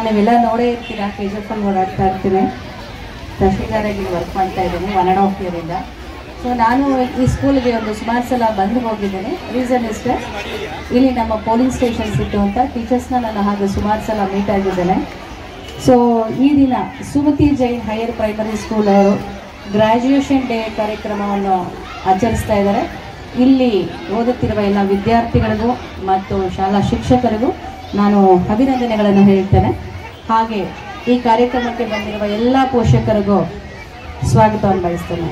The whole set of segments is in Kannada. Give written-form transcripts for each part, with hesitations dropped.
ನೀವೆಲ್ಲ ನೋಡೇ ಇರ್ತೀರಾ, KGF ಅಲ್ಲಿ ಓಡಾಡ್ತಾ ಇರ್ತೀನಿ. ತಹಶೀಲ್ದಾರಾಗಿ ವರ್ಕ್ ಮಾಡ್ತಾ ಇದ್ದೀನಿ 1.5 ಇಯರಿಂದ. ಸೊ ನಾನು ಈ ಸ್ಕೂಲ್ಗೆ ಒಂದು ಸುಮಾರು ಸಲ ಬಂದು ಹೋಗಿದ್ದೀನಿ. ರೀಸನ್ ಇಷ್ಟೇ, ಇಲ್ಲಿ ನಮ್ಮ ಪೋಲಿಂಗ್ ಸ್ಟೇಷನ್ಸ್ ಇತ್ತು ಅಂತ ಟೀಚರ್ಸ್ನ ನಾನು ಹಾಗೆ ಸುಮಾರು ಸಲ ಮೀಟ್ ಆಗಿದ್ದೇನೆ. ಸೊ ಈ ದಿನ Sumati Jain higher primary school ಅವರು ಗ್ರ್ಯಾಜುಯೇಷನ್ ಡೇ ಕಾರ್ಯಕ್ರಮವನ್ನು ಆಚರಿಸ್ತಾ ಇದ್ದಾರೆ. ಇಲ್ಲಿ ಓದುತ್ತಿರುವ ಎಲ್ಲ ವಿದ್ಯಾರ್ಥಿಗಳಿಗೂ ಮತ್ತು ಶಾಲಾ ಶಿಕ್ಷಕರಿಗೂ ನಾನು ಅಭಿನಂದನೆಗಳನ್ನು ಹೇಳ್ತೇನೆ. ಹಾಗೆ ಈ ಕಾರ್ಯಕ್ರಮಕ್ಕೆ ಬಂದಿರುವ ಎಲ್ಲ ಪೋಷಕರಿಗೂ ಸ್ವಾಗತವನ್ನು ಬಯಸ್ತೇನೆ.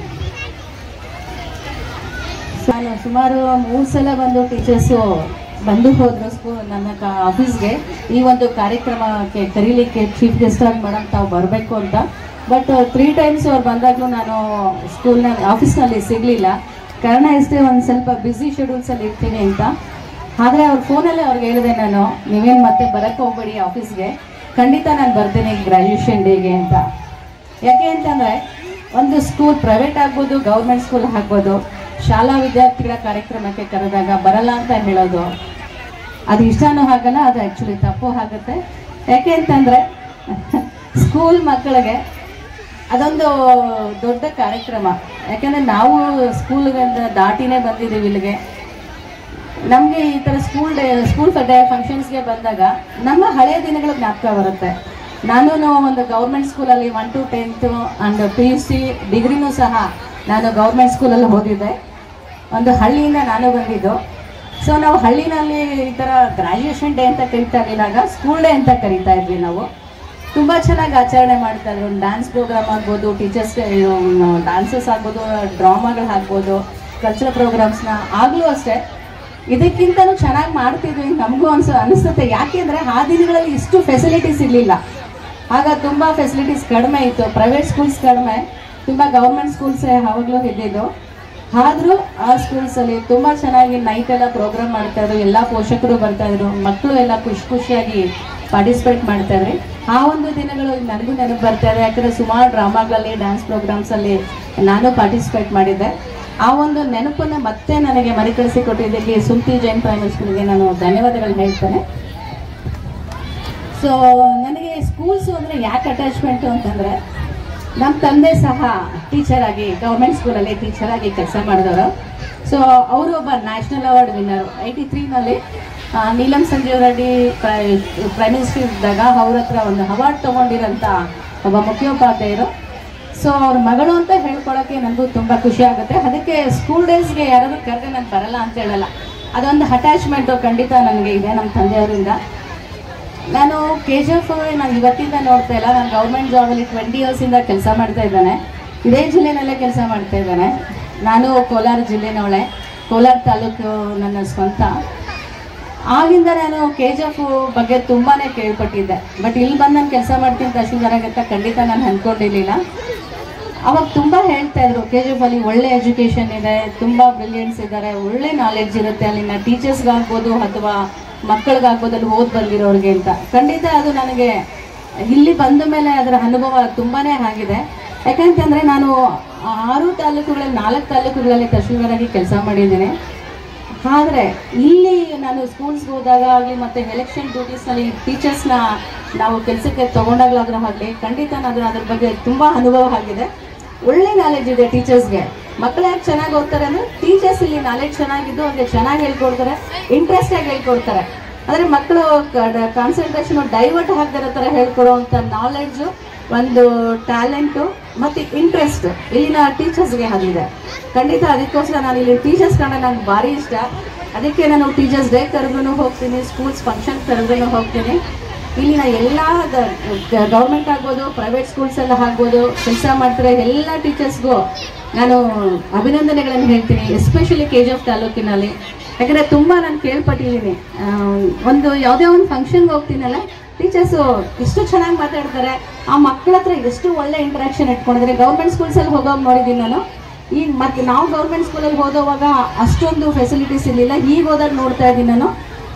ನಾನು ಸುಮಾರು 3 ಸಲ ಬಂದು ಟೀಚರ್ಸು ಬಂದು ಹೋದ್ರು ನನ್ನ ಆಫೀಸ್ಗೆ ಈ ಒಂದು ಕಾರ್ಯಕ್ರಮಕ್ಕೆ ಕರೀಲಿಕ್ಕೆ ಚೀಫ್ ಗೆಸ್ಟ್ ಆಗಿ ಮೇಡಮ್ ತಾವು ಬರಬೇಕು ಅಂತ. ಬಟ್ 3 ಟೈಮ್ಸ್ ಅವ್ರು ಬಂದಾಗಲೂ ನಾನು ಆಫೀಸ್ನಲ್ಲಿ ಸಿಗಲಿಲ್ಲ. ಕಾರಣ ಇಷ್ಟೇ, ಒಂದು ಸ್ವಲ್ಪ ಬ್ಯುಸಿ ಶೆಡ್ಯೂಲ್ಸಲ್ಲಿ ಇರ್ತೀನಿ ಅಂತ. ಆದರೆ ಅವ್ರ ಫೋನಲ್ಲೇ ಅವ್ರಿಗೆ ಹೇಳಿದೆ ನಾನು, ನೀವೇನು ಮತ್ತೆ ಬರೋಕ್ಕೆ ಹೋಗ್ಬೇಡಿ ಆಫೀಸ್ಗೆ, ಖಂಡಿತ ನಾನು ಬರ್ತೀನಿ ಗ್ರ್ಯಾಜುಯೇಷನ್ ಡೇಗೆ ಅಂತ. ಯಾಕೆ ಅಂತಂದರೆ ಒಂದು ಸ್ಕೂಲ್ ಪ್ರೈವೇಟ್ ಆಗ್ಬೋದು, ಗೌರ್ಮೆಂಟ್ ಸ್ಕೂಲ್ ಆಗ್ಬೋದು, ಶಾಲಾ ವಿದ್ಯಾರ್ಥಿಗಳ ಕಾರ್ಯಕ್ರಮಕ್ಕೆ ಕರೆದಾಗ ಬರಲ್ಲ ಅಂತ ಹೇಳೋದು ಅದು ಇಷ್ಟನೂ ಆಗಲ್ಲ, ಅದು ಆ್ಯಕ್ಚುಲಿ ತಪ್ಪು ಆಗುತ್ತೆ. ಯಾಕೆ ಅಂತಂದರೆ ಸ್ಕೂಲ್ ಮಕ್ಕಳಿಗೆ ಅದೊಂದು ದೊಡ್ಡ ಕಾರ್ಯಕ್ರಮ. ಯಾಕೆಂದರೆ ನಾವು ಸ್ಕೂಲ್ಗಳಿಂದ ದಾಟಿನೇ ಬಂದಿದ್ದೀವಿ ಇಲ್ಲಿಗೆ. ನಮಗೆ ಈ ಥರ ಸ್ಕೂಲ್ ಡೇ ಫಂಕ್ಷನ್ಸ್ಗೆ ಬಂದಾಗ ನಮ್ಮ ಹಳೆಯ ದಿನಗಳು ಜ್ಞಾಪಕ ಬರುತ್ತೆ. ನಾನು ಒಂದು ಗೌರ್ಮೆಂಟ್ ಸ್ಕೂಲಲ್ಲಿ 1 to 10th ಆ್ಯಂಡ್ PUC ಡಿಗ್ರಿನೂ ಸಹ ನಾನು ಗೌರ್ಮೆಂಟ್ ಸ್ಕೂಲಲ್ಲಿ ಓದಿದ್ದೆ. ಒಂದು ಹಳ್ಳಿಯಿಂದ ನಾನು ಬಂದಿದ್ದು. ಸೊ ನಾವು ಹಳ್ಳಿನಲ್ಲಿ ಈ ಥರ ಗ್ರ್ಯಾಜುಯೇಷನ್ ಡೇ ಅಂತ ಕರಿತಾ ಇರಲಿಲ್ಲ, ಸ್ಕೂಲ್ ಡೇ ಅಂತ ಕರಿತಾ ಇದ್ವಿ. ನಾವು ತುಂಬ ಚೆನ್ನಾಗಿ ಆಚರಣೆ ಮಾಡ್ತಾಯಿದ್ರು. ಡ್ಯಾನ್ಸ್ ಪ್ರೋಗ್ರಾಮ್ ಆಗ್ಬೋದು, ಟೀಚರ್ಸ್ ಡ್ಯಾನ್ಸಸ್ ಆಗ್ಬೋದು, ಡ್ರಾಮಾಗಳು ಆಗ್ಬೋದು, ಕಲ್ಚರಲ್ ಪ್ರೋಗ್ರಾಮ್ಸ್ನ ಆಗಲೂ ಅಷ್ಟೇ ಇದಕ್ಕಿಂತಲೂ ಚೆನ್ನಾಗಿ ಮಾಡ್ತಿದ್ವಿ ನಮಗೂ ಅನಿಸುತ್ತೆ. ಯಾಕೆಂದರೆ ಆ ದಿನಗಳಲ್ಲಿ ಇಷ್ಟು ಫೆಸಿಲಿಟೀಸ್ ಇರಲಿಲ್ಲ. ಆಗ ತುಂಬ ಫೆಸಿಲಿಟೀಸ್ ಕಡಿಮೆ ಇತ್ತು. ಪ್ರೈವೇಟ್ ಸ್ಕೂಲ್ಸ್ ಕಡಿಮೆ, ತುಂಬ ಗೌರ್ಮೆಂಟ್ ಸ್ಕೂಲ್ಸೇ ಯಾವಾಗಲೂ ಇದ್ದಿದ್ದು. ಆದರೂ ಆ ಸ್ಕೂಲ್ಸಲ್ಲಿ ತುಂಬ ಚೆನ್ನಾಗಿ ನೈಟೆಲ್ಲ ಪ್ರೋಗ್ರಾಮ್ ಮಾಡ್ತಾಯಿದ್ರು. ಎಲ್ಲ ಪೋಷಕರು ಬರ್ತಾಯಿದ್ರು, ಮಕ್ಕಳು ಎಲ್ಲ ಖುಷಿಯಾಗಿ ಪಾರ್ಟಿಸಿಪೇಟ್ ಮಾಡ್ತಾಯಿದ್ರಿ. ಆ ಒಂದು ದಿನಗಳು ನನಗೂ ನೆನಪು ಬರ್ತಾಯಿದೆ. ಯಾಕಂದರೆ ಸುಮಾರು ಡ್ರಾಮಾಗಳಲ್ಲಿ, ಡ್ಯಾನ್ಸ್ ಪ್ರೋಗ್ರಾಮ್ಸಲ್ಲಿ ನಾನು ಪಾರ್ಟಿಸಿಪೇಟ್ ಮಾಡಿದ್ದೆ. ಆ ಒಂದು ನೆನಪನ್ನು ಮತ್ತೆ ನನಗೆ ಮರುಕಳಿಸಿ ಕೊಟ್ಟಿದ್ದಕ್ಕೆ ಸುಮತಿ ಜೈನ್ ಪ್ರೈಮರಿ ಸ್ಕೂಲ್ಗೆ ನಾನು ಧನ್ಯವಾದಗಳು ಹೇಳ್ತೇನೆ. ಸೊ ನನಗೆ ಸ್ಕೂಲ್ಸು ಅಂದರೆ ಯಾಕೆ ಅಟ್ಯಾಚ್ಮೆಂಟು ಅಂತಂದರೆ, ನಮ್ಮ ತಂದೆ ಸಹ ಟೀಚರ್ ಆಗಿ ಗೌರ್ಮೆಂಟ್ ಸ್ಕೂಲಲ್ಲಿ ಟೀಚರ್ ಆಗಿ ಕೆಲಸ ಮಾಡಿದವರು. ಸೊ ಅವರು ಒಬ್ಬ ನ್ಯಾಷನಲ್ ಅವಾರ್ಡ್ ವಿನ್ನರು. 83ನಲ್ಲಿ ನೀಲಂ ಸಂಜೀವ್ ರೆಡ್ಡಿ ಪ್ರೈಮ್ ಮಿನಿಸ್ಟರ್ ಇದ್ದಾಗ ಅವ್ರ ಹತ್ರ ಒಂದು ಅವಾರ್ಡ್ ತೊಗೊಂಡಿರೋಂಥ ಒಬ್ಬ ಮುಖ್ಯೋಪಾಧ್ಯಾಯರು. ಸೊ ಅವ್ರ ಮಗಳು ಅಂತ ಹೇಳ್ಕೊಳ್ಳೋಕ್ಕೆ ನನಗೂ ತುಂಬ ಖುಷಿ ಆಗುತ್ತೆ. ಅದಕ್ಕೆ ಸ್ಕೂಲ್ ಡೇಸ್ಗೆ ಯಾರಾದರೂ ಕರೆದ್ರೆ ನಾನು ಬರಲ್ಲ ಅಂತ ಹೇಳಲ್ಲ. ಅದೊಂದು ಅಟ್ಯಾಚ್ಮೆಂಟು ಖಂಡಿತ ನನಗೆ ಇದೆ ನಮ್ಮ ತಂದೆಯವರಿಂದ. ನಾನು KGF ನಾನು ಇವತ್ತಿಂದ ನೋಡ್ತಾ ಇಲ್ಲ. ನಾನು ಗೌರ್ಮೆಂಟ್ ಜಾಬಲ್ಲಿ 20 ಇಯರ್ಸಿಂದ ಕೆಲಸ ಮಾಡ್ತಾ ಇದ್ದಾನೆ. ಇದೇ ಜಿಲ್ಲೆನಲ್ಲೇ ಕೆಲಸ ಮಾಡ್ತಾ ಇದ್ದಾನೆ. ನಾನು ಕೋಲಾರ ಜಿಲ್ಲೆನವಳೆ, ಕೋಲಾರ ತಾಲೂಕು ನನ್ನ ಸ್ವಂತ. ಆಗಿಂದ ನಾನು KGF ಬಗ್ಗೆ ತುಂಬಾ ಕೇಳ್ಪಟ್ಟಿದ್ದೆ. ಬಟ್ ಇಲ್ಲಿ ಬಂದು ನಾನು ಕೆಲಸ ಮಾಡ್ತೀನಿ ತಹಶೀಲ್ದಾರಾಗಂತ ಖಂಡಿತ ನಾನು ಅಂದ್ಕೊಂಡಿರಲಿಲ್ಲ. ಅವಾಗ ತುಂಬ ಹೇಳ್ತಾಯಿದ್ರು, KGF ಅಲ್ಲಿ ಒಳ್ಳೆ ಎಜುಕೇಷನ್ ಇದೆ, ತುಂಬ ಬ್ರಿಲಿಯಂಟ್ಸ್ ಇದ್ದಾರೆ, ಒಳ್ಳೆ ನಾಲೆಡ್ಜ್ ಇರುತ್ತೆ ಅಲ್ಲಿನ ಟೀಚರ್ಸ್ಗಾಗ್ಬೋದು ಅಥವಾ ಮಕ್ಕಳಿಗಾಗ್ಬೋದು ಅಲ್ಲಿ ಓದಿ ಬಂದಿರೋರಿಗೆ ಅಂತ. ಖಂಡಿತ ಅದು ನನಗೆ ಇಲ್ಲಿ ಬಂದ ಮೇಲೆ ಅದರ ಅನುಭವ ತುಂಬಾ ಆಗಿದೆ. ಯಾಕಂತಂದರೆ ನಾನು 4 ತಾಲೂಕುಗಳಲ್ಲಿ ತಹಶೀಲ್ದಾರಾಗಿ ಕೆಲಸ ಮಾಡಿದ್ದೀನಿ. ಆದರೆ ಇಲ್ಲಿ ನಾನು ಸ್ಕೂಲ್ಸ್ಗೆ ಹೋದಾಗ ಆಗಲಿ ಮತ್ತು ಎಲೆಕ್ಷನ್ ಡ್ಯೂಟೀಸ್ನಲ್ಲಿ ಟೀಚರ್ಸ್ನ ನಾವು ಕೆಲಸಕ್ಕೆ ತೊಗೊಂಡಾಗಲಾದ್ರೂ ಆಗಲಿ ಖಂಡಿತ ನಾನು ಅದ್ರ ಬಗ್ಗೆ ತುಂಬ ಅನುಭವ ಆಗಿದೆ. ಒಳ್ಳೆ ನಾಲೆಡ್ಜ್ ಇದೆ ಟೀಚರ್ಸ್ಗೆ. ಮಕ್ಕಳು ಯಾಕೆ ಚೆನ್ನಾಗಿ ಓದ್ತಾರೆ ಅಂದರೆ ಟೀಚರ್ಸ್ ಇಲ್ಲಿ ನಾಲೆಡ್ಜ್ ಚೆನ್ನಾಗಿದ್ದು ಅವ್ರಿಗೆ ಚೆನ್ನಾಗಿ ಹೇಳ್ಕೊಡ್ತಾರೆ, ಇಂಟ್ರೆಸ್ಟಾಗಿ ಹೇಳ್ಕೊಡ್ತಾರೆ. ಆದರೆ ಮಕ್ಕಳು ಕಾನ್ಸಂಟ್ರೇಷನು ಡೈವರ್ಟ್ ಆಗದಿರೋ ಥರ ಹೇಳ್ಕೊಡೋವಂಥ ನಾಲೆಡ್ಜು, ಒಂದು ಟ್ಯಾಲೆಂಟು ಮತ್ತು ಇಂಟ್ರೆಸ್ಟ್ ಇಲ್ಲಿನ ಟೀಚರ್ಸ್ಗೆ ಆಗಿದೆ. ಖಂಡಿತ ಅದಕ್ಕೋಸ್ಕರ ನಾನು ಇಲ್ಲಿ ಟೀಚರ್ಸ್ ಕಂಡ ನನಗೆ ಭಾರಿ ಇಷ್ಟ. ಅದಕ್ಕೆ ನಾನು ಟೀಚರ್ಸ್ ಡೇ ಕರೆದ್ರೂ ಹೋಗ್ತೀನಿ, ಸ್ಕೂಲ್ಸ್ ಫಂಕ್ಷನ್ ಕರೆದ್ರೂ ಹೋಗ್ತೀನಿ. ಇಲ್ಲಿನ ಎಲ್ಲ ಗೌರ್ಮೆಂಟ್ ಆಗ್ಬೋದು, ಪ್ರೈವೇಟ್ ಸ್ಕೂಲ್ಸೆಲ್ಲ ಆಗ್ಬೋದು, ಕೆಲಸ ಮಾಡ್ತಾರೆ ಎಲ್ಲ ಟೀಚರ್ಸ್ಗೂ ನಾನು ಅಭಿನಂದನೆಗಳನ್ನು ಹೇಳ್ತೀನಿ. ಎಸ್ಪೆಷಲಿ KGF ತಾಲೂಕಿನಲ್ಲಿ. ಯಾಕಂದರೆ ತುಂಬ ನಾನು ಕೇಳ್ಪಟ್ಟಿದ್ದೀನಿ. ಒಂದು ಯಾವುದೇ ಒಂದು ಫಂಕ್ಷನ್ಗೆ ಹೋಗ್ತೀನಲ್ಲ, ಟೀಚರ್ಸು ಎಷ್ಟು ಚೆನ್ನಾಗಿ ಮಾತಾಡ್ತಾರೆ, ಆ ಮಕ್ಕಳ ಹತ್ರ ಎಷ್ಟು ಒಳ್ಳೆ ಇಂಟ್ರಾಕ್ಷನ್ ಇಟ್ಕೊಂಡಿದ್ದಾರೆ. ಗೌರ್ಮೆಂಟ್ ಸ್ಕೂಲ್ಸಲ್ಲಿ ಹೋಗೋವಾಗ ನೋಡಿದ್ದೀನಿ ನಾನು. ಈಗ ಮತ್ತೆ ನಾವು ಗೌರ್ಮೆಂಟ್ ಸ್ಕೂಲಲ್ಲಿ ಓದೋವಾಗ ಅಷ್ಟೊಂದು ಫೆಸಿಲಿಟೀಸ್ ಇರಲಿಲ್ಲ. ಈಗ ಹೋದಾಗ ನೋಡ್ತಾ ಇದ್ದೀನಿ ನಾನು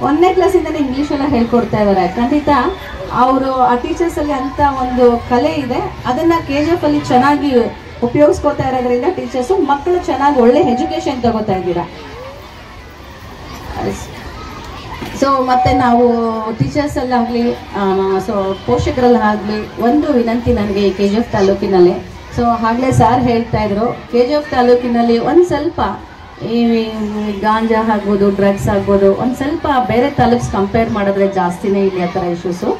1ನೇ ಕ್ಲಾಸಿಂದಲೇ ಇಂಗ್ಲೀಷೆಲ್ಲ ಹೇಳ್ಕೊಡ್ತಾ ಇದ್ದಾರೆ. ಖಂಡಿತ ಅವರು ಆ ಟೀಚರ್ಸಲ್ಲಿ ಅಂಥ ಒಂದು ಕಲೆ ಇದೆ. ಅದನ್ನು KGF ಅಲ್ಲಿ ಚೆನ್ನಾಗಿ ಉಪಯೋಗಿಸ್ಕೋತಾ ಇರೋದ್ರಿಂದ ಟೀಚರ್ಸು ಮಕ್ಕಳು ಚೆನ್ನಾಗಿ ಒಳ್ಳೆ ಎಜುಕೇಷನ್ ತಗೋತಾ ಇದ್ದೀರಾ. ಸೊ ಮತ್ತು ನಾವು ಟೀಚರ್ಸಲ್ಲಾಗಲಿ ಸೊ ಪೋಷಕರಲ್ಲಾಗಲಿ ಒಂದು ವಿನಂತಿ ನನಗೆ KGF ತಾಲೂಕಿನಲ್ಲಿ. ಸೊ ಆಗಲೇ ಸಾರ್ ಹೇಳ್ತಾ ಇದ್ರು, KGF ತಾಲೂಕಿನಲ್ಲಿ ಒಂದು ಸ್ವಲ್ಪ ಈ ಗಾಂಜಾ ಆಗ್ಬೋದು, ಡ್ರಗ್ಸ್ ಆಗ್ಬೋದು, ಒಂದು ಸ್ವಲ್ಪ ಬೇರೆ ತಾಲೂಕ್ಸ್ ಕಂಪೇರ್ ಮಾಡಿದ್ರೆ ಜಾಸ್ತಿನೇ ಇಲ್ಲಿ ಆ ಥರ ಇಶ್ಯೂಸು.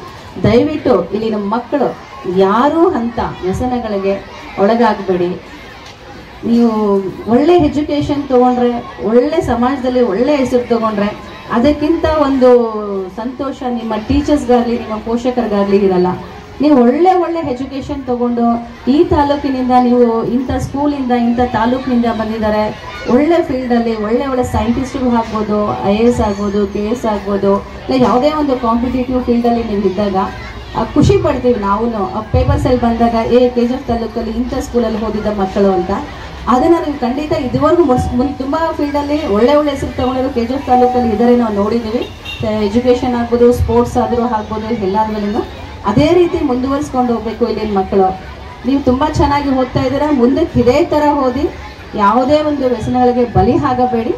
ದಯವಿಟ್ಟು ಇಲ್ಲಿ ನಮ್ಮ ಮಕ್ಕಳು ಯಾರೂ ಅಂಥ ವ್ಯಸನಗಳಿಗೆ ಒಳಗಾಗಬೇಡಿ. ನೀವು ಒಳ್ಳೆ ಎಜುಕೇಷನ್ ತೊಗೊಂಡ್ರೆ, ಒಳ್ಳೆ ಸಮಾಜದಲ್ಲಿ ಒಳ್ಳೆ ಹೆಸರು ತೊಗೊಂಡ್ರೆ ಅದಕ್ಕಿಂತ ಒಂದು ಸಂತೋಷ ನಿಮ್ಮ ಟೀಚರ್ಸ್ಗಾಗಲಿ ನಿಮ್ಮ ಪೋಷಕರಿಗಾಗಲಿ ಇರಲ್ಲ. ನೀವು ಒಳ್ಳೆ ಎಜುಕೇಷನ್ ತೊಗೊಂಡು ಈ ತಾಲೂಕಿನಿಂದ ನೀವು ಇಂಥ ಸ್ಕೂಲಿಂದ ಇಂಥ ತಾಲೂಕಿನಿಂದ ಬಂದಿದ್ದಾರೆ, ಒಳ್ಳೆ ಫೀಲ್ಡಲ್ಲಿ ಒಳ್ಳೆ ಸೈಂಟಿಸ್ಟ್ಗಳು ಆಗ್ಬೋದು, IAS ಆಗ್ಬೋದು, KS ಆಗ್ಬೋದು, ಇಲ್ಲ ಯಾವುದೇ ಒಂದು ಕಾಂಪಿಟೇಟಿವ್ ಫೀಲ್ಡಲ್ಲಿ ನೀವು ಇದ್ದಾಗ ಖುಷಿ ಪಡ್ತೀವಿ ನಾವು. ಪೇಪರ್ಸಲ್ಲಿ ಬಂದಾಗ KGF ತಾಲೂಕಲ್ಲಿ ಇಂಥ ಸ್ಕೂಲಲ್ಲಿ ಓದಿದ ಮಕ್ಕಳು ಅಂತ. ಅದನ್ನು ನೀವು ಖಂಡಿತ ಇದುವರೆಗೂ ತುಂಬ ಫೀಲ್ಡಲ್ಲಿ ಒಳ್ಳೆ ಹೆಸರು ತೊಗೊಂಡಿರೋ KGF ತಾಲೂಕಲ್ಲಿ ಇದ್ದಾರೆ, ನಾವು ನೋಡಿದ್ದೀವಿ. ಎಜುಕೇಷನ್ ಆಗ್ಬೋದು, ಸ್ಪೋರ್ಟ್ಸ್ ಆದರೂ ಆಗ್ಬೋದು, ಎಲ್ಲಾದ್ಮೇಲೂ ಅದೇ ರೀತಿ ಮುಂದುವರಿಸ್ಕೊಂಡು ಹೋಗಬೇಕು ಇಲ್ಲಿನ ಮಕ್ಕಳು. ನೀವು ತುಂಬ ಚೆನ್ನಾಗಿ ಓದ್ತಾ ಇದ್ದೀರಾ, ಮುಂದಕ್ಕೆ ಇದೇ ಥರ ಓದಿ ಯಾವುದೇ ಒಂದು ವ್ಯಸನಗಳಿಗೆ ಬಲಿ ಆಗಬೇಡಿ.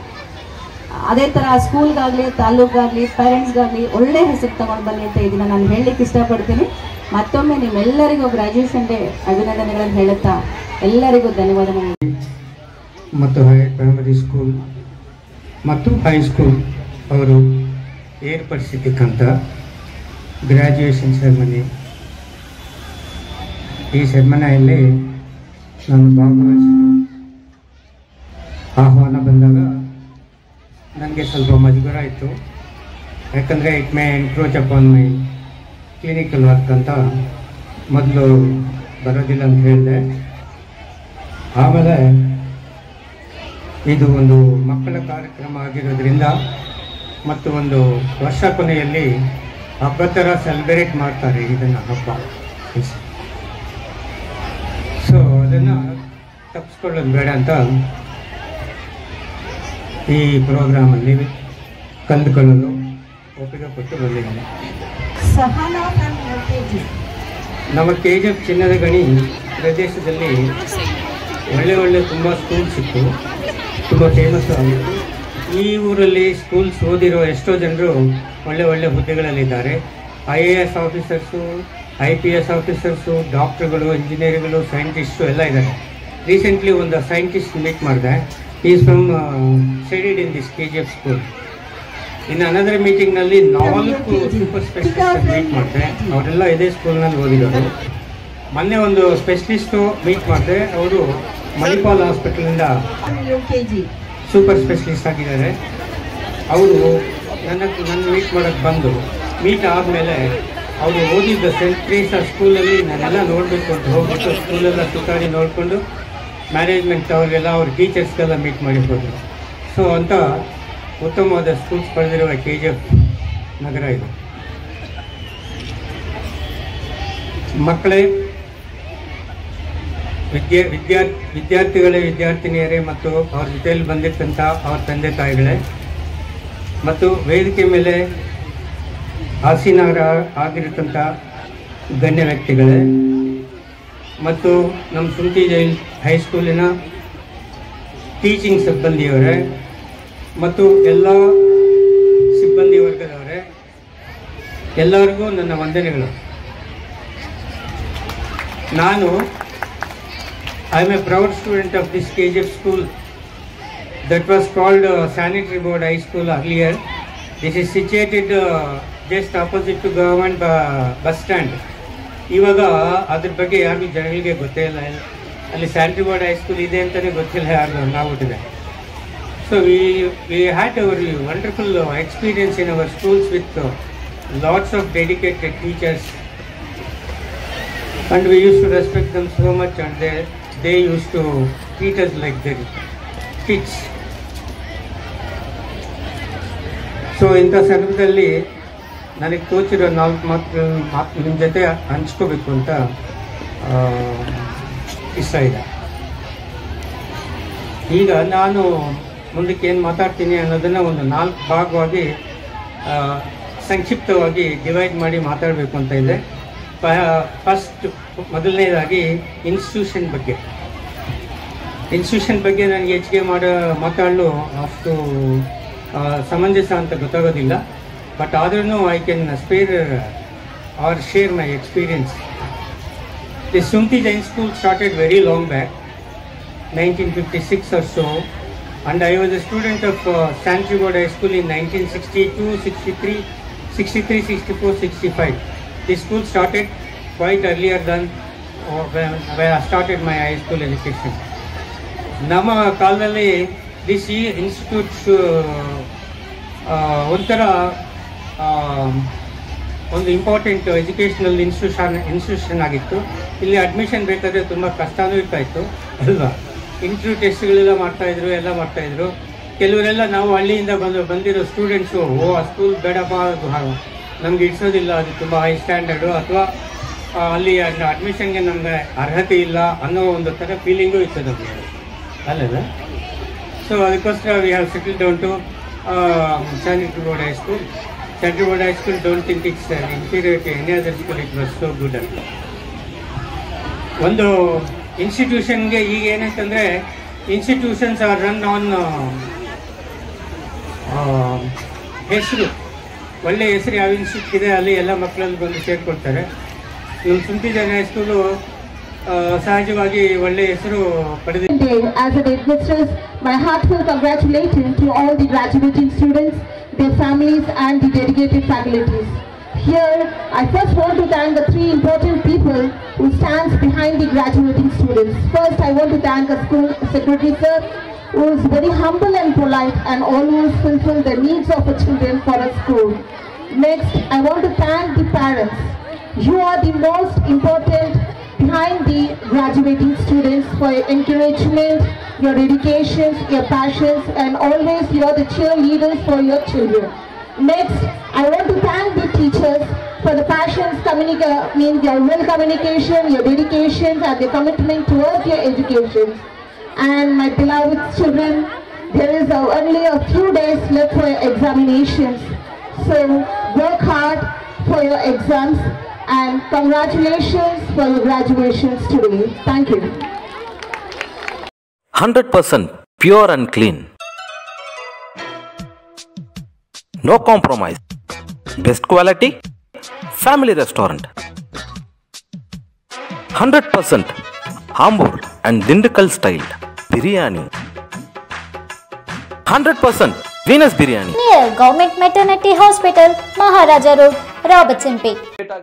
ಅದೇ ಥರ ಸ್ಕೂಲ್ಗಾಗಲಿ ತಾಲೂಕಾಗಲಿ ಪೇರೆಂಟ್ಸ್ಗಾಗಲಿ ಒಳ್ಳೆ ಹೆಸರು ತಗೊಂಡು ಬನ್ನಿ ಅಂತ ಇದನ್ನು ನಾನು ಹೇಳಲಿಕ್ಕೆ ಇಷ್ಟಪಡ್ತೀನಿ. ಮತ್ತೊಮ್ಮೆ ನಿಮ್ಮೆಲ್ಲರಿಗೂ ಗ್ರ್ಯಾಜುಯೇಷನ್ ಡೇ ಅಭಿನಂದನೆಗಳನ್ನು ಹೇಳುತ್ತಾ ಎಲ್ಲರಿಗೂ ಧನ್ಯವಾದಗಳು. ಮತ್ತು ಪ್ರೈಮರಿ ಸ್ಕೂಲ್ ಮತ್ತು ಹೈಸ್ಕೂಲ್ ಅವರು ಏರ್ಪಡಿಸಿದ್ದಕ್ಕಂಥ ಗ್ರ್ಯಾಜುಯೇಷನ್ ಸೆರೆಮನಿ, ಈ ಸೆರೆಮನಿಯಲ್ಲಿ ನಾನು ಭಾಗವಹಿಸಲು ಆಹ್ವಾನ ಬಂದಾಗ ನನಗೆ ಸ್ವಲ್ಪ ಮಜಬೂರ ಇತ್ತು. ಯಾಕಂದರೆ it may encroach upon my clinical work ಅಂತ ಮೊದಲು ಬರೋದಿಲ್ಲ ಅಂತ ಹೇಳಿದೆ. ಆಮೇಲೆ ಇದು ಒಂದು ಮಕ್ಕಳ ಕಾರ್ಯಕ್ರಮ ಆಗಿರೋದ್ರಿಂದ ಮತ್ತು ಒಂದು ವರ್ಷ ಕೊನೆಯಲ್ಲಿ ಹಬ್ಬ ಥರ ಸೆಲೆಬ್ರೇಟ್ ಮಾಡ್ತಾರೆ ಇದನ್ನು ಹಬ್ಬ. ಸೊ ಅದನ್ನು ತಪ್ಪಿಸ್ಕೊಳ್ಳೋದು ಬೇಡ ಅಂತ ಈ ಪ್ರೋಗ್ರಾಮಲ್ಲಿ ಕಂಡುಕೊಳ್ಳಲು ಒಪ್ಪಿಗೆ ಕೊಟ್ಟು ಬಂದಿದ್ದೀನಿ. ನಮ್ಮ KGF ಚಿನ್ನದ ಗಣಿ ಪ್ರದೇಶದಲ್ಲಿ ಒಳ್ಳೆ ತುಂಬ ಸ್ಕೂಲ್ಸ್ ಇತ್ತು, ತುಂಬ ಫೇಮಸ್ ಆಗಿತ್ತು. ಈ ಊರಲ್ಲಿ ಸ್ಕೂಲ್ಸ್ ಓದಿರೋ ಎಷ್ಟೋ ಜನರು ಒಳ್ಳೆ ಹುದ್ದೆಗಳಲ್ಲಿದ್ದಾರೆ. IAS ಆಫೀಸರ್ಸು, IPS ಆಫೀಸರ್ಸು, ಡಾಕ್ಟರ್ಗಳು, ಇಂಜಿನಿಯರ್ಗಳು, ಸೈಂಟಿಸ್ಟು ಎಲ್ಲ ಇದ್ದಾರೆ. ರೀಸೆಂಟ್ಲಿ ಒಂದು ಸೈಂಟಿಸ್ಟ್ ಮೀಟ್ ಮಾಡಿದೆ. Is from studied in this KGF school. ಇನ್ನು ಅನದರ್ ಮೀಟಿಂಗ್ನಲ್ಲಿ 4 ಸೂಪರ್ ಸ್ಪೆಷಲಿಸ್ಟ್ ಮೀಟ್ ಮಾಡಿದೆ. ಅವರೆಲ್ಲ ಇದೇ ಸ್ಕೂಲ್ನಲ್ಲಿ ಓದಿರೋರು. ಮೊನ್ನೆ ಒಂದು ಸ್ಪೆಷಲಿಸ್ಟು ಮೀಟ್ ಮಾಡಿದೆ. ಅವರು ಮಣಿಪಾಲ್ ಹಾಸ್ಪಿಟಲಿಂದ ಸೂಪರ್ ಸ್ಪೆಷಲಿಸ್ಟ್ ಆಗಿದ್ದಾರೆ. ಅವರು ನನ್ನ ಮೀಟ್ ಮಾಡೋಕ್ಕೆ ಬಂದು ಮೀಟ್ ಆದಮೇಲೆ ಅವರು ಓದಿದ್ದ ಸೆಂಟ್ ಟ್ರೇಸಾ ಸ್ಕೂಲಲ್ಲಿ ನಾನೆಲ್ಲ ನೋಡಬೇಕು ಅಂತ ಹೋಗ್ಬಿಟ್ಟು ಸ್ಕೂಲೆಲ್ಲ ಸುತ್ತಾಡಿ ನೋಡಿಕೊಂಡು ಮ್ಯಾನೇಜ್ಮೆಂಟ್ ಅವರಿಗೆಲ್ಲ ಅವ್ರ ಟೀಚರ್ಸ್ಗೆಲ್ಲ ಮೀಟ್ ಮಾಡಿ ಹೋದರು. ಸೊ ಅಂತ ಉತ್ತಮವಾದ ಸ್ಕೂಲ್ಸ್ ಪಡೆದಿರುವ KGF ನಗರ ಇದು. ಮಕ್ಕಳೇ, ವಿದ್ಯಾರ್ಥಿಗಳೇ, ವಿದ್ಯಾರ್ಥಿನಿಯರೇ ಮತ್ತು ಅವ್ರ ಜೊತೆಯಲ್ಲಿ ಬಂದಿರ್ತಂಥ ಅವ್ರ ತಂದೆ ತಾಯಿಗಳೇ ಮತ್ತು ವೇದಿಕೆ ಮೇಲೆ ಆಗಿರತಂಥ ಗಣ್ಯ ವ್ಯಕ್ತಿಗಳೇ ಮತ್ತು ನಮ್ಮ ಸುಂತಿ ಜೈಲ್ ಹೈಸ್ಕೂಲಿನ ಟೀಚಿಂಗ್ ಸಿಬ್ಬಂದಿಯವರೇ ಮತ್ತು ಎಲ್ಲ ಸಿಬ್ಬಂದಿ ವರ್ಗದವರೇ, ಎಲ್ಲರಿಗೂ ನನ್ನ ವಂದನೆಗಳು. ನಾನು I am a proud student of this KGF school that was called Sanitary Board High School earlier. This is situated just opposite to government bus stand. ಇವಾಗ ಅದ್ರ ಬಗ್ಗೆ ಯಾರಿಗೂ ಜನಗಳಿಗೆ ಗೊತ್ತೇ ಇಲ್ಲ. ಅಲ್ಲಿ ಸ್ಯಾನಿಟರಿ ಬೋರ್ಡ್ ಹೈಸ್ಕೂಲ್ ಇದೆ ಅಂತಲೇ ಗೊತ್ತಿಲ್ಲ ಯಾರಿಗೂ, ಆಗ್ಬಿಟ್ಟಿದೆ. So we had our wonderful experience in our schools with lots of dedicated teachers and we used to respect them so much and they used to treat us like their kids. So ಇಂಥ ಸಂದರ್ಭದಲ್ಲಿ ನನಗೆ ತೋಚಿರೋ 4 ಮಾತು ನಿಮ್ಮ ಜೊತೆ ಹಂಚ್ಕೋಬೇಕು ಅಂತ ಇಷ್ಟ ಇದೆ. ಈಗ ನಾನು ಮುಂದಕ್ಕೆ ಏನು ಮಾತಾಡ್ತೀನಿ ಅನ್ನೋದನ್ನು ಒಂದು 4 ಭಾಗವಾಗಿ ಸಂಕ್ಷಿಪ್ತವಾಗಿ ಡಿವೈಡ್ ಮಾಡಿ ಮಾತಾಡಬೇಕು ಅಂತ ಇದೆ. ಫಸ್ಟ್ ಮೊದಲನೇದಾಗಿ ಇನ್ಸ್ಟಿಟ್ಯೂಷನ್ ಬಗ್ಗೆ ನನಗೆ ಹೆಚ್ಚಿಗೆ ಮಾತಾಡಲು ಅಷ್ಟು ಸಮಂಜಸ ಅಂತ ಗೊತ್ತಾಗೋದಿಲ್ಲ. but ಆದ್ರೂ I can spare or share my experience. The Sumti Jain School started very long back, 1956 or so, and I was a student of Santry Board High School in 1962, 63, 64, 65. The school started quite earlier than when I started my high school education. ನಮ್ಮ ಕಾಲದಲ್ಲಿ ದಿಸ್ ಇನ್ಸ್ಟಿಟ್ಯೂಟ್ಸ್ ಒಂಥರ ಒಂದು ಇಂಪಾರ್ಟೆಂಟ್ ಎಜುಕೇಷನಲ್ ಇನ್ಸ್ಟಿಟ್ಯೂಷನ್ ಆಗಿತ್ತು. ಇಲ್ಲಿ ಅಡ್ಮಿಷನ್ ಬೇಕಾದರೆ ತುಂಬ ಕಷ್ಟನೂ ಇರ್ತಾಯಿತ್ತು ಅಲ್ವಾ. ಇಂಟರ್ವ್ಯೂ ಟೆಸ್ಟ್ಗಳೆಲ್ಲ ಮಾಡ್ತಾಯಿದ್ರು, ಎಲ್ಲ ಮಾಡ್ತಾಯಿದ್ರು. ಕೆಲವರೆಲ್ಲ ನಾವು ಹಳ್ಳಿಯಿಂದ ಬಂದಿರೋ ಸ್ಟೂಡೆಂಟ್ಸು, ಆ ಸ್ಕೂಲ್ ಬೇಡಪ್ಪ, ನಮ್ಗೆ ಇಡ್ಸೋದಿಲ್ಲ, ಅದು ತುಂಬ ಹೈ ಸ್ಟ್ಯಾಂಡರ್ಡು, ಅಥವಾ ಅಲ್ಲಿ ಅಡ್ಮಿಷನ್ಗೆ ನಮಗೆ ಅರ್ಹತೆ ಇಲ್ಲ ಅನ್ನೋ ಒಂದು ಥರ ಫೀಲಿಂಗು ಇತ್ತು ನಮಗೆ ಅಲ್ಲಲ್ಲ. ಸೊ ಅದಕ್ಕೋಸ್ಕರ we have settle down to Santry Board High School. Santry Board High School, don't think it's inferior to any other school, it was so good. ಒಂದು ಇನ್ಸ್ಟಿಟ್ಯೂಷನ್ಗೆ ಈಗ ಏನಂತಂದರೆ, ಇನ್ಸ್ಟಿಟ್ಯೂಷನ್ಸ್ ಆರ್ ರನ್ ಆನ್ ಹೆಸರು. ಒಳ್ಳೆ ಹೆಸರು ಯಾವ ಇನ್ಸ್ಟಿಟ್ಯೂಟ್ ಇದೆ ಅಲ್ಲಿ ಎಲ್ಲ ಮಕ್ಕಳಲ್ಲಿ ಬಂದು ಸೇರ್ಕೊಳ್ತಾರೆ. ನಮ್ಮ ಸುಂತಿ ಜೈನ್ ಹೈಸ್ಕೂಲು ಸಹಜವಾಗಿ ಒಳ್ಳೆ ಹೆಸರು ಪಡೆದಿದೆ. As it administers my heartfelt congratulations to all the graduating students, their families and the dedicated faculties. Here, I first want to thank the three important people who stands behind the graduating students. First, I want to thank a school secretary sir, who is very humble and polite and always fulfill the needs of the children for a school. Next, I want to thank the parents. You are the most important behind the graduating students for your encouragement, your dedications, your passions, and always you are the cheerleaders for your children. Next, I want to thank the teachers for the passions, your well communication, your dedications, and the commitment towards your education. And my beloved children, there is only a few days left for your examinations. So work hard for your exams. And congratulations for your graduations today. Thank you. 100% pure and clean. No compromise. Best quality. Family restaurant. 100% Ambur and Dindigul style biryani. 100% Venus biryani. Near Government Maternity Hospital, Maharaja Road, Robertson Peak.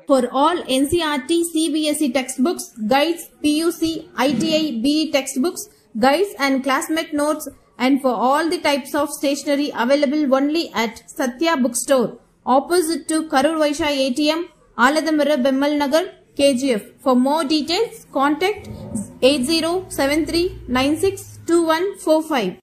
For all NCERT, CBSE textbooks, guides, PUC, ITI, BE textbooks, guides and classmate notes, and for all the types of stationery available only at Satya Bookstore, opposite to Karur Vaishya ATM, Aladamara, Bemmal Nagar, KGF. For more details, contact 8073962145.